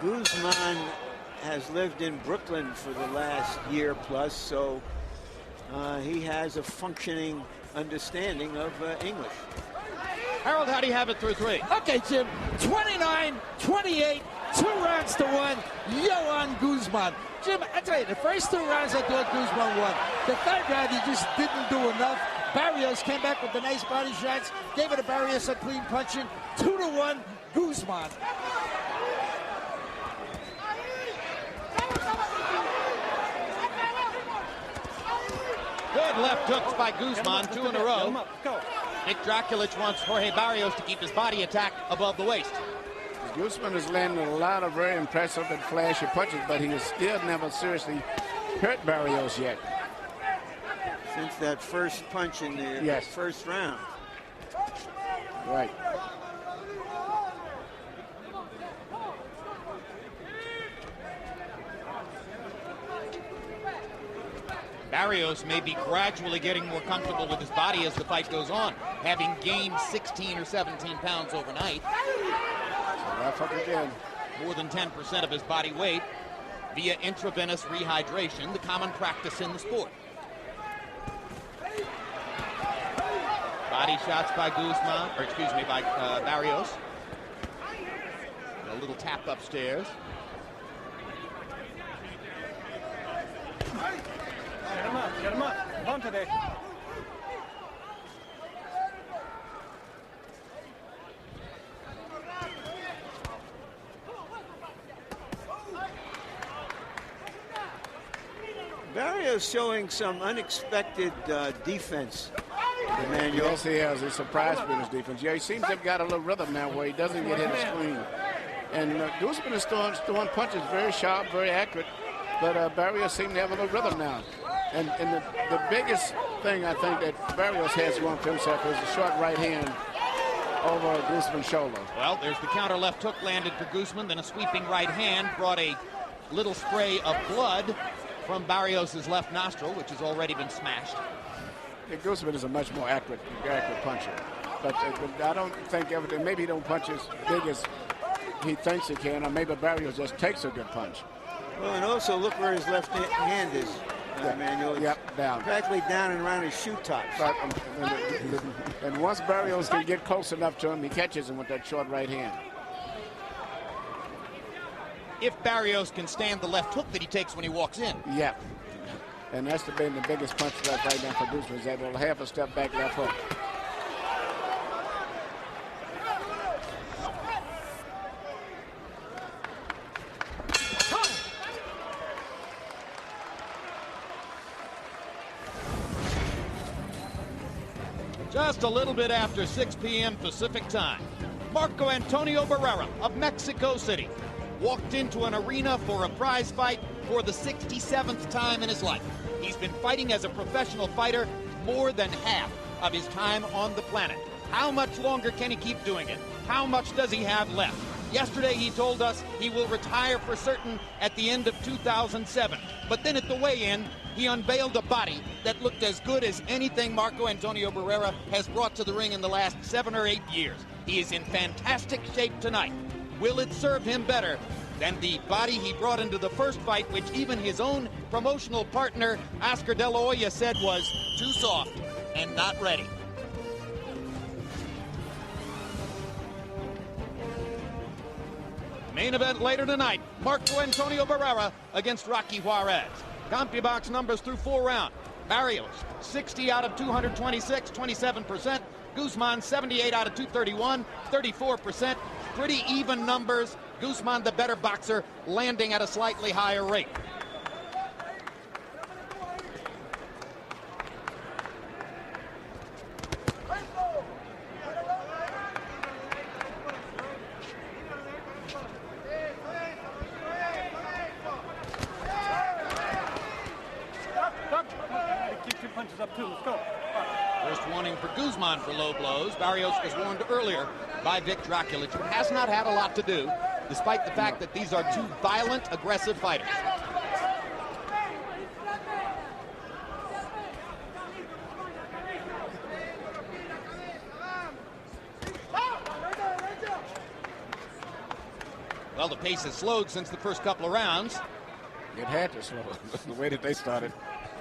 Guzman has lived in Brooklyn for the last year plus, so he has a functioning understanding of English. Harold, how do you have it through 3? Okay, Jim. 29-28, 2 rounds to 1. Joan Guzman. Jim, I tell you, the first 2 rounds I thought Guzman won. The 3rd round, he just didn't do enough. Barrios came back with the nice body shots, gave it to Barrios a clean punching. 2-1, Guzman. Good left hooks by Guzman, 2 in a row. Nick Draculich wants Jorge Barrios to keep his body attack above the waist. Guzman has landed a lot of very impressive and flashy punches, but he has still never seriously hurt Barrios yet. Since that first punch in the first round. Right. Barrios may be gradually getting more comfortable with his body as the fight goes on, having gained 16 or 17 pounds overnight. More than 10% of his body weight via intravenous rehydration, the common practice in the sport. Body shots by Guzman, or excuse me, by Barrios. A little tap upstairs. Get him up. Come on today. Barrios showing some unexpected defense. Emmanuel. Yes, he has. He surprised me in his defense. Yeah, he seems to have got a little rhythm now where he doesn't get hit a screen. And Guzman is throwing punches very sharp, very accurate. But Barrios seems to have a little rhythm now. And the biggest thing I think that Barrios has going for himself is a short right hand over Guzman's shoulder. Well, there's the counter left hook landed for Guzman, then a sweeping right hand brought a little spray of blood from Barrios' left nostril, which has already been smashed. Yeah, Guzman is a much more accurate puncher. But I don't think everything, maybe he don't punch as big as he thinks he can, or maybe Barrios just takes a good punch. Well, and also look where his left hand is, Emmanuel. Yep, down. Practically down and around his shoe tops. Right, and once Barrios can get close enough to him, he catches him with that short right hand. If Barrios can stand the left hook that he takes when he walks in. Yeah. And that's been the biggest punch left right now for Guzman, is that little half a step back left hook. Just a little bit after 6 p.m. Pacific time, Marco Antonio Barrera of Mexico City walked into an arena for a prize fight for the 67th time in his life. He's been fighting as a professional fighter more than half of his time on the planet. How much longer can he keep doing it? How much does he have left? Yesterday he told us he will retire for certain at the end of 2007. But then at the weigh-in, he unveiled a body that looked as good as anything Marco Antonio Barrera has brought to the ring in the last 7 or 8 years. He is in fantastic shape tonight. Will it serve him better than the body he brought into the first fight, which even his own promotional partner, Oscar De La Hoya, said was too soft and not ready? Main event later tonight, Marco Antonio Barrera against Rocky Juarez. CompuBox numbers through 4 rounds. Barrios, 60 out of 226, 27%. Guzman, 78 out of 231, 34%. Pretty even numbers. Guzman, the better boxer, landing at a slightly higher rate. First warning for Guzman for low blows. Barrios was warned earlier by Vic Draculich, who has not had a lot to do, despite the fact that these are 2 violent, aggressive fighters. Well, the pace has slowed since the first couple of rounds. It had to slow the way that they started.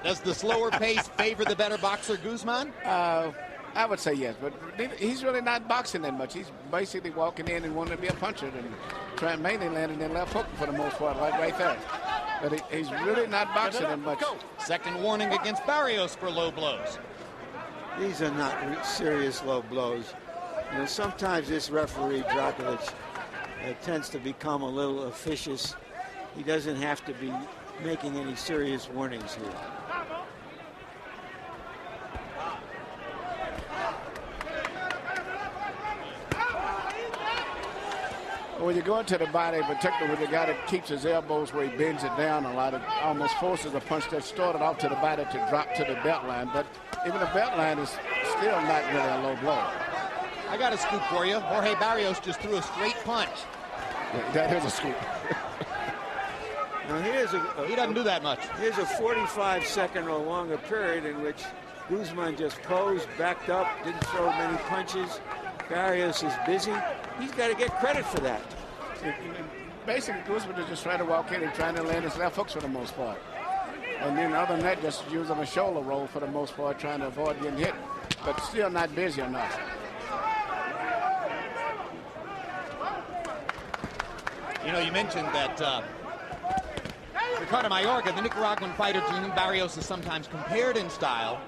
Does the slower pace favor the better boxer, Guzman? I would say yes, but he's really not boxing that much. He's basically walking in and wanting to be a puncher and trying mainly landing their left hook for the most part, right there. But he's really not boxing that much. Second warning against Barrios for low blows. These are not serious low blows. You know, sometimes this referee, Drakovic, tends to become a little officious. He doesn't have to be making any serious warnings here. When you go into the body, particularly with the guy that keeps his elbows where he bends it down a lot, it almost forces a punch that started off to the body to drop to the belt line. But even the belt line is still not really a low blow. I got a scoop for you. Jorge Barrios just threw a straight punch. Yeah, that is a scoop. Now he doesn't do that much. Here's a 45-second or longer period in which Guzman just posed, backed up, didn't throw many punches. Barrios is busy. He's got to get credit for that. Basically, Guzman is just trying to walk in and trying to land his left hooks for the most part. And then other than that, just using a shoulder roll for the most part, trying to avoid getting hit, but still not busy enough. You know, you mentioned that Ricardo Mayorga, the Nicaraguan fighter to whom Barrios is sometimes compared in style,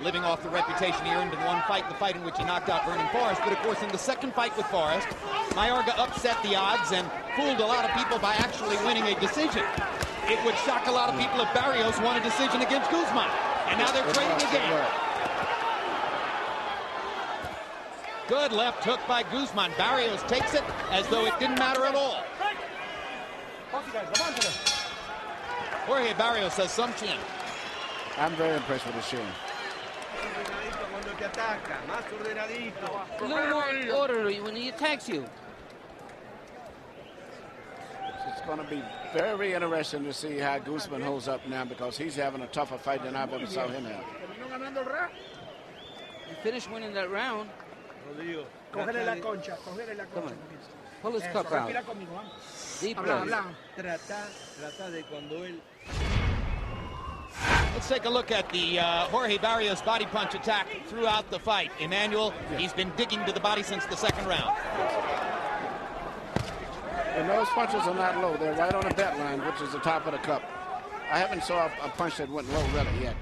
living off the reputation he earned in one fight, the fight in which he knocked out Vernon Forrest. But of course, in the second fight with Forrest, Mayorga upset the odds and fooled a lot of people by actually winning a decision. It would shock a lot of people if Barrios won a decision against Guzman. And now they're trading again. Good left hook by Guzman. Barrios takes it as though it didn't matter at all. Jorge Barrios has some chin. I'm very impressed with his chin. A little more orderly when he attacks you. It's going to be very interesting to see how Guzman holds up now, because he's having a tougher fight than I've ever saw him have. You finish winning that round. Come on. Pull his cup out. Deep breath. Let's take a look at the Jorge Barrios body punch attack throughout the fight. Emmanuel, he's been digging to the body since the second round. And those punches are not low. They're right on the belt line, which is the top of the cup. I haven't saw a punch that went low really yet.